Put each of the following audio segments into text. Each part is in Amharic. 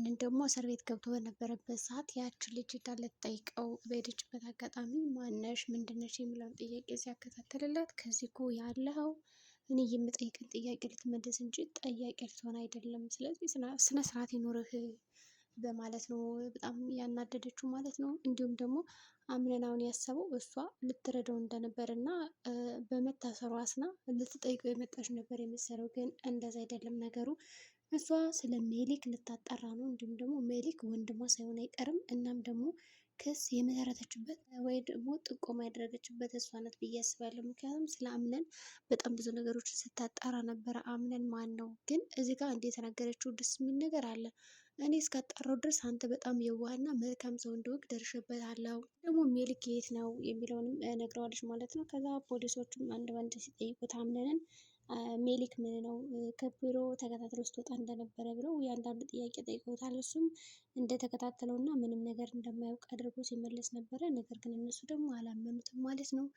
አምነን ደግሞ እስር ቤት ገብቶ በነበረበት ሰዓት ያችን ልጅ እንዳለ ጠይቀው በሄደችበት አጋጣሚ ማነሽ ምንድነሽ የሚለውን ጥያቄ ሲያከታተልላት ከዚህ እኮ ያለኸው እኔ የምጠይቅን ጥያቄ ልትመልስ እንጂ ጠያቂ ልትሆን አይደለም። ስለዚህ ስነ ስርዓት ይኖርህ በማለት ነው በጣም ያናደደችው ማለት ነው። እንዲሁም ደግሞ አምነን አሁን ያሰበው እሷ ልትረዳው እንደነበር እና በመታሰሩ አስና ልትጠይቀው የመጣች ነበር የመሰለው፣ ግን እንደዛ አይደለም ነገሩ። እሷ ስለ ሜሊክ ልታጣራ ነው። እንዲሁም ደግሞ ሜሊክ ወንድሟ ሳይሆን አይቀርም። እናም ደግሞ ክስ የመሰረተችበት ወይ ደግሞ ጥቆማ ያደረገችበት እሷ ናት ብዬ አስባለሁ። ምክንያቱም ስለ አምነን በጣም ብዙ ነገሮችን ስታጣራ ነበረ። አምነን ማን ነው ግን እዚህ ጋር እንደ የተናገረችው ደስ የሚል ነገር አለ። እኔ እስካጣራው ድረስ አንተ በጣም የዋህና መልካም ሰው እንደሆንክ ደርሼበታለሁ። ደግሞ ሜሊክ የት ነው የሚለውንም ነግረዋለች ማለት ነው። ከዛ ፖሊሶቹም አንድ ባንድ ሲጠይቁት አምነንን ሜሊክ ምን ነው ከቢሮ ተከታትሎ ስትወጣ እንደነበረ ብለው ያንዳንዱ ጥያቄ ጠይቀውታል። እሱም እንደተከታተለው እና ምንም ነገር እንደማያውቅ አድርጎ ሲመለስ ነበረ። ነገር ግን እነሱ ደግሞ አላመኑትም ማለት ነው።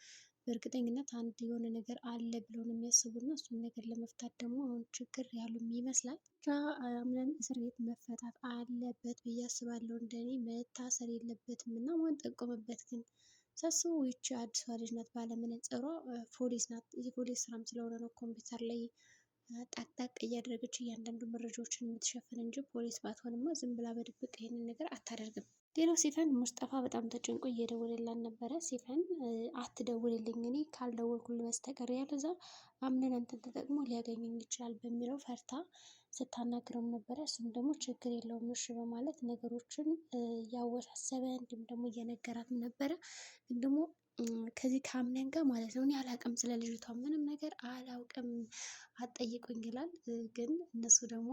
በእርግጠኝነት አንድ የሆነ ነገር አለ ብለው ነው የሚያስቡና እሱን ነገር ለመፍታት ደግሞ አሁን ችግር ያሉም ይመስላል። ብቻ አምነን እስር ቤት መፈታት አለበት ብዬ አስባለሁ። እንደኔ መታሰር የለበትም እና ማን ጠቆመበት ግን ሳስበው ይቺ አዲሷ ልጅ ናት ባለመነጽሯ ፖሊስ ናት። የፖሊስ ስራም ስለሆነ ነው ኮምፒውተር ላይ ጣቅጣቅ እያደረገች እያንዳንዱ መረጃዎችን የምትሸፍን እንጂ ፖሊስ ባትሆንማ ዝም ብላ በድብቅ ይሄንን ነገር አታደርግም። ሌላው ሲፈን ሙስጠፋ በጣም ተጨንቆ እየደወለላን ነበረ። ሲፈን አትደውልልኝ እኔ ካልደወልኩልህ በስተቀር ያለዛ አምነን አንተን ተጠቅሞ ሊያገኘኝ ይችላል በሚለው ፈርታ ስታናግረው ነበረ። እሱም ደግሞ ችግር የለውም እሺ በማለት ነገሮችን እያወሳሰበ እንዲሁም ደግሞ እየነገራትም ነበረ። ግን ደግሞ ከዚህ ከአምነን ጋር ማለት ነው እኔ አላውቅም፣ ስለ ልጅቷ ምንም ነገር አላውቅም አትጠይቁኝ ይላል። ግን እነሱ ደግሞ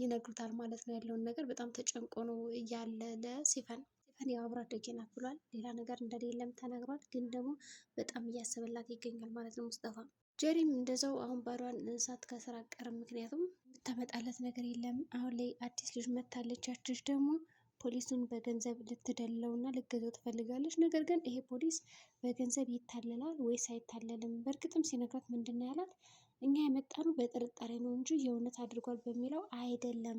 ይነግሩታል ማለት ነው ያለውን ነገር። በጣም ተጨንቆ ነው እያለ ለሲፈን ያው አብሮ አደጌ ናት ብሏል። ሌላ ነገር እንደሌለም ተናግሯል። ግን ደግሞ በጣም እያሰበላት ይገኛል ማለት ነው ሙስጠፋ። ጀሪም እንደዛው አሁን ባሏን ሳትከስር አትቀርም። ምክንያቱም የምታመጣለት ነገር የለም። አሁን ላይ አዲስ ልጅ መታለች። ያችሽ ደግሞ ፖሊሱን በገንዘብ ልትደልለው እና ልትገዛው ትፈልጋለች። ነገር ግን ይሄ ፖሊስ በገንዘብ ይታለላል ወይስ አይታለልም? በእርግጥም ሲነግራት ምንድን ነው ያላት? እኛ የመጣነው በጥርጣሬ ነው እንጂ የእውነት አድርጓል በሚለው አይደለም።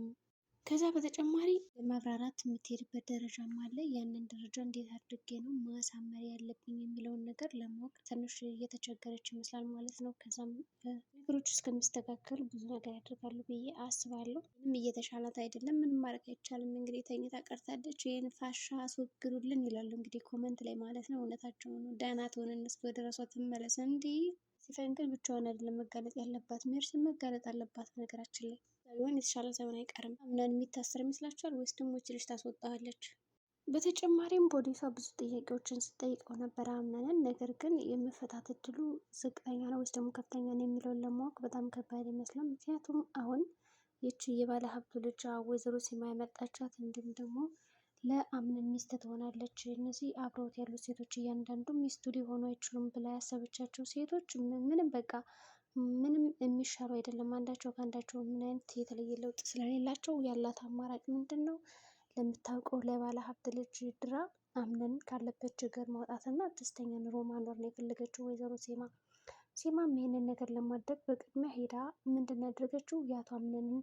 ከዛ በተጨማሪ ለማብራራት የምትሄድበት ደረጃም አለ። ያንን ደረጃ እንዴት አድርጌ ነው ማሳመር ያለብኝ የሚለውን ነገር ለማወቅ ትንሽ እየተቸገረች ይመስላል ማለት ነው። ከዛም ነገሮች እስከሚስተካከሉ ብዙ ነገር ያደርጋሉ ብዬ አስባለሁ። ምንም እየተሻላት አይደለም። ምንም ማድረግ አይቻልም። እንግዲህ ተኝታ ቀርታለች። ይህን ፋሻ አስወግዱልን ይላሉ እንግዲህ ኮመንት ላይ ማለት ነው። እውነታቸው ነው። ደህና ትሆን እነሱ ወደ ራሷ ትመለስ። እንዲህ ሲፈን ግን ብቻዋን አይደለም መጋለጥ ያለባት፣ ሜርሲን መጋለጥ አለባት። ነገራችን ላይ ቢሆን የተሻለ ሳይሆን አይቀርም። አምነን የሚታሰር ይመስላችኋል ወይስ ደግሞ ይች ልጅ ታስወጣዋለች? በተጨማሪም ፖሊሷ ብዙ ጥያቄዎችን ስጠይቀው ነበረ አምነንን። ነገር ግን የመፈታት እድሉ ዝቅተኛ ነው ወይስ ደግሞ ከፍተኛ ነው የሚለውን ለማወቅ በጣም ከባድ ይመስላል። ምክንያቱም አሁን ይቺ የባለ ሀብቱ ልጅ ወይዘሮ ሲማ ያመጣቻት እንዲሁም ደግሞ ለአምነን ሚስት ትሆናለች። እነዚህ አብረውት ያሉት ሴቶች እያንዳንዱ ሚስቱ ሊሆኑ አይችሉም ብላ ያሰበቻቸው ሴቶች ምንም በቃ ምንም የሚሻሉ አይደለም። አንዳቸው ከአንዳቸው ምን አይነት የተለየ ለውጥ ስለሌላቸው ያላት አማራጭ ምንድን ነው? ለምታውቀው ለባለ ሀብት ልጅ ድራ አምነን ካለበት ችግር ማውጣትና ደስተኛ ኑሮ ማኖር ነው የፈለገችው ወይዘሮ ሲማ። ሲማም ይህንን ነገር ለማድረግ በቅድሚያ ሄዳ ምንድን ነው ያደረገችው? የአቶ አምነንን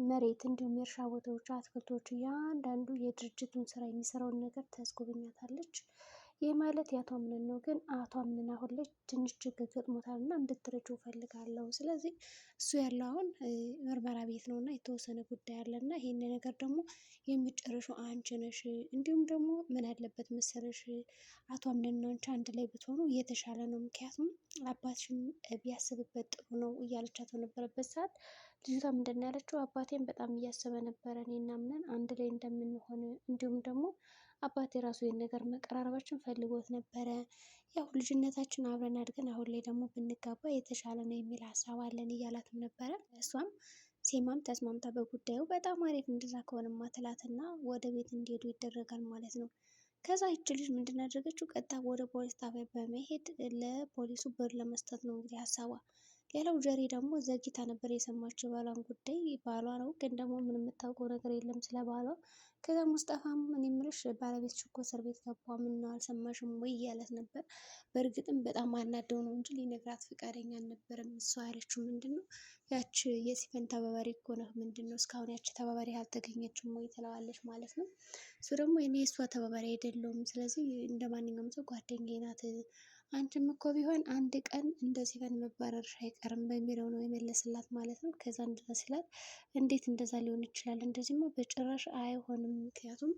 መሬት እንዲሁም የእርሻ ቦታዎች፣ አትክልቶች እያንዳንዱ የድርጅቱን ስራ የሚሰራውን ነገር ታስጎበኛታለች። ይህ ማለት የአቶ አምነን ነው። ግን አቶ አምነን አሁን ላይ ትንሽ ችግር ገጥሞታል እና እንድትረጂው እፈልጋለሁ። ስለዚህ እሱ ያለው አሁን ምርመራ ቤት ነው እና የተወሰነ ጉዳይ አለ እና ይሄን ነገር ደግሞ የምጨርሽው አንቺ ነሽ። እንዲሁም ደግሞ ምን አለበት መሰለሽ አቶ አምነን አንቺ አንድ ላይ ብትሆኑ እየተሻለ ነው። ምክንያቱም አባትሽም ቢያስብበት ጥሩ ነው እያለቻት በነበረበት ሰዓት ልጅቷ ምንድን ነው ያለችው? አባቴን በጣም እያሰበ ነበረ እኔና አምነን አንድ ላይ እንደምንሆን እንዲሁም ደግሞ አባቴ ራሱ ይህን ነገር መቀራረባችን ፈልጎት ነበረ። ያው ልጅነታችን አብረን አድገን አሁን ላይ ደግሞ ብንጋባ የተሻለ ነው የሚል ሀሳብ አለን እያላትም ነበረ። እሷም ሴማም ተስማምታ በጉዳዩ በጣም አሪፍ እንደዛ ከሆነማ ትላትና ወደ ቤት እንዲሄዱ ይደረጋል ማለት ነው። ከዛ ይች ልጅ ምንድን ያደረገችው? ቀጥታ ወደ ፖሊስ ጣቢያ በመሄድ ለፖሊሱ ብር ለመስጠት ነው እንግዲህ ሀሳቧ። ሌላው ጀሪ ደግሞ ዘግይታ ነበር የሰማችው የባሏን ጉዳይ። ባሏ ነው ግን ደግሞ ምንም የምታውቀው ነገር የለም ስለ ባሏ። ከዛ ሙስጠፋም እኔ የምልሽ ባለቤትሽ እኮ እስር ቤት ገባ ምነው አልሰማሽም ወይ እያለት ነበር። በእርግጥም በጣም አናደው ነው እንጂ ሊነግራት ፈቃደኛ አልነበረም። እሷ ያለችው ምንድን ነው ያች የሲፈን ተባባሪ እኮ ነህ ምንድን ነው እስካሁን ያች ተባባሪ አልተገኘችም ወይ ትለዋለች ማለት ነው። እሱ ደግሞ እኔ እሷ ተባባሪ አይደለሁም ስለዚህ እንደ ማንኛውም ሰው ጓደኛዬ ናት፣ አንቺም እኮ ቢሆን አንድ ቀን እንደ ሲፈን መባረርሽ አይቀርም በሚለው ነው የመለስላት ማለት ነው። ከዛ እንደዛ ሲላት እንዴት እንደዛ ሊሆን ይችላል? እንደዚህማ በጭራሽ አይሆንም፣ ምክንያቱም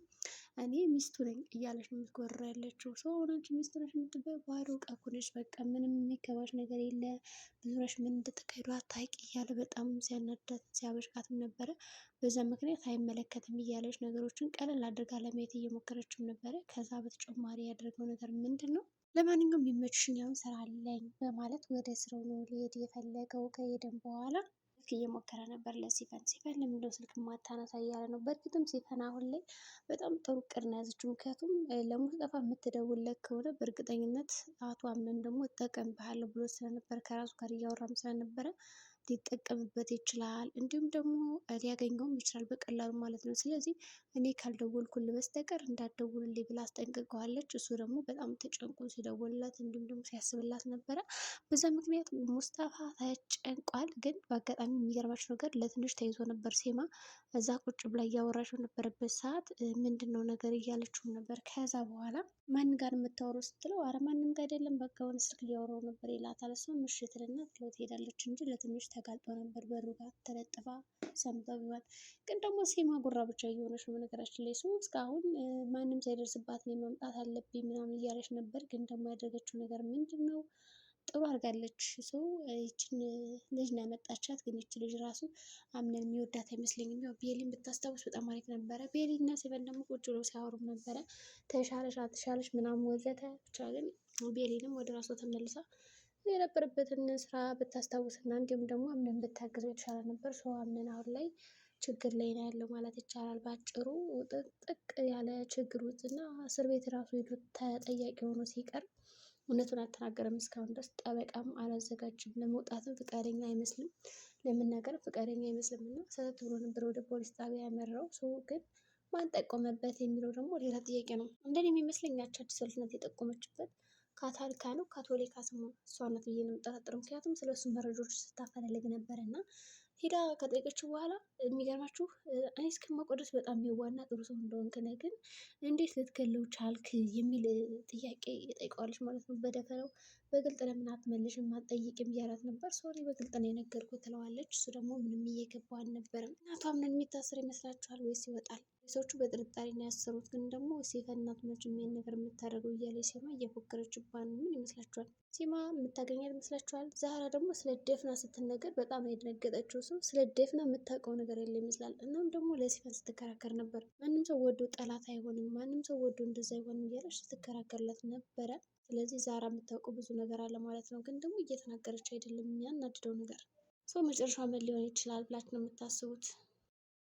እኔ ሚስቱ ነኝ እያለች ነው የምትጎራ ያለችው። ሰው ሆናች ሚስቱ ነች የምትባይ ባዶ ዕቃ እኮ ነች፣ በቃ ምንም የሚገባሽ ነገር የለ፣ ብዙዎች ምን እንደተካሄዱ አታውቂ እያለ በጣም ሲያናዳት ሲያበሽቃትም ነበረ። በዛ ምክንያት አይመለከትም እያለች ነገሮችን ቀለል አድርጋ ለማየት እየሞከረችም ነበረ። ከዛ በተጨማሪ ያደረገው ነገር ምንድን ነው? ለማንኛውም የሚመችሽን ያውን ስራ አለኝ በማለት ወደ ስራው ነው ሊሄድ የፈለገው። ከሄደም በኋላ ስልክ እየሞከረ ነበር ለሲፈን። ሲፈን ለምንድነው ስልክ ማታነሳ እያለ ነው። በእርግጥም ሲፈን አሁን ላይ በጣም ጥሩ እቅድ ነው ያዘችው። ምክንያቱም ለሙስጠፋ የምትደውልለት ከሆነ በእርግጠኝነት አቶ አምነን ደግሞ እጠቀምብሃለሁ ብሎ ስለነበር ከራሱ ጋር እያወራም ስለነበረ ሊጠቀምበት ይችላል። እንዲሁም ደግሞ ሊያገኘውም ይችላል በቀላሉ ማለት ነው። ስለዚህ እኔ ካልደወልኩልህ በስተቀር እንዳትደውልልኝ ብላ አስጠንቅቀዋለች። እሱ ደግሞ በጣም ተጨንቆ ሲደውልላት እንዲሁም ደግሞ ሲያስብላት ነበረ። በዛ ምክንያት ሙስጠፋ ተጨንቋል። ግን በአጋጣሚ የሚገርማች ነገር ለትንሽ ተይዞ ነበር። ሴማ እዛ ቁጭ ብላ እያወራችው ነበረበት ሰዓት ምንድን ነው ነገር እያለችው ነበር። ከዛ በኋላ ማን ጋር የምታወራው ስትለው አረ ማንም ጋር አይደለም በቃ የሆነ ስልክ እያወራው ነበር ይላታል። እሷም ምሽት ልና ጥለው ትሄዳለች እንጂ ለትንሽ ተጋልጦ ነበር በሩ ጋር ተለጥፋ ሰምተው ቢሆን። ግን ደግሞ ሴማ ጉራ ብቻ እየሆነች ነው። ነገራችን ላይ ሰው እስካሁን ማንም ሳይደርስባት እኔ መምጣት አለብኝ ምናምን እያለች ነበር። ግን ደግሞ ያደረገችው ነገር ምንድን ነው? ጥሩ አድርጋለች። ሰው ይችን ልጅ ነው ያመጣቻት። ግን ይች ልጅ ራሱ አምነን የሚወዳት አይመስለኝም። ያው ቤሊን ብታስታውስ በጣም አሪፍ ነበረ። ቤሊ እና ሲፈን ደግሞ ቁጭ ብለው ሲያወሩም ነበረ። ተሻለሽ አትሻለሽ ምናምን ወዘተ። ብቻ ግን ቤሊንም ወደ ራሷ ተመልሳ የነበረበትን ስራ ብታስታውስና እንዲሁም ደግሞ አምነን ብታግዘው የተሻለ ነበር። ሰው አምነን አሁን ላይ ችግር ላይ ነው ያለው ማለት ይቻላል። ባጭሩ ጥቅ ያለ ችግር ውስጥ እና እስር ቤት ራሱ ሄዶ ተጠያቂ ሆኖ ሲቀር እውነቱን አልተናገረም እስካሁን ድረስ። ጠበቃም አላዘጋጅም፣ ለመውጣትም ፈቃደኛ አይመስልም፣ ለመናገር ፈቃደኛ አይመስልም። እና ሰተት ብሎ ነበር ወደ ፖሊስ ጣቢያ ያመራው። ሰው ግን ማን ጠቆመበት የሚለው ደግሞ ሌላ ጥያቄ ነው። እንደኔ የሚመስለኝ ያች አዲስ ልጅ ናት የጠቆመችበት። ካታሊካ ነው ካቶሊካ ስሟ እሷ ናት ብዬ ነው የምጠረጥረው። ምክንያቱም ስለ እሱ መረጃዎች ስታፈላልግ ነበር እና ሄዳ ከጠየቀችው በኋላ የሚገርማችሁ እኔ እስከማውቀው ድረስ በጣም የዋና ጥሩ ሰው እንደሆንክ ነው፣ ግን እንዴት ልትገለው ቻልክ የሚል ጥያቄ ጠይቀዋለች ማለት ነው። በደፈረው በግልጥ ለምን አትመልሽም አትጠይቅም እያላት ነበር። ሰው እኔ በግልጥ ነው የነገርኩት ትለዋለች። እሱ ደግሞ ምንም እየገባው አልነበረም። እናቷ አምነን የሚታሰር ይመስላችኋል ወይስ ይወጣል? ሰዎቹ በጥርጣሬ ነው ያሰሩት። ግን ደግሞ ሲፈን እናቱ መቼም ይሄን ነገር የምታደርገው እያለች ሴማ እየፎከረችባት ነው። ምን ይመስላችኋል? ሴማ የምታገኛት ይመስላችኋል? ዛሬ ደግሞ ስለ ደፍና ስትነገር በጣም የደነገጠችው ሰው ስለ ደፍና የምታውቀው ነገር የለ ይመስላል። እናም ደግሞ ለሲፈን ስትከራከር ነበር። ማንም ሰው ወዶ ጠላት አይሆንም፣ ማንም ሰው ወዶ እንደዛ አይሆንም እያለች ስትከራከርላት ነበረ። ስለዚህ ዛራ የምታውቀው ብዙ ነገር አለ ማለት ነው። ግን ደግሞ እየተናገረች አይደለም። የሚያናድደው ነገር ሰው መጨረሻ ምን ሊሆን ይችላል ብላችሁ ነው የምታስቡት?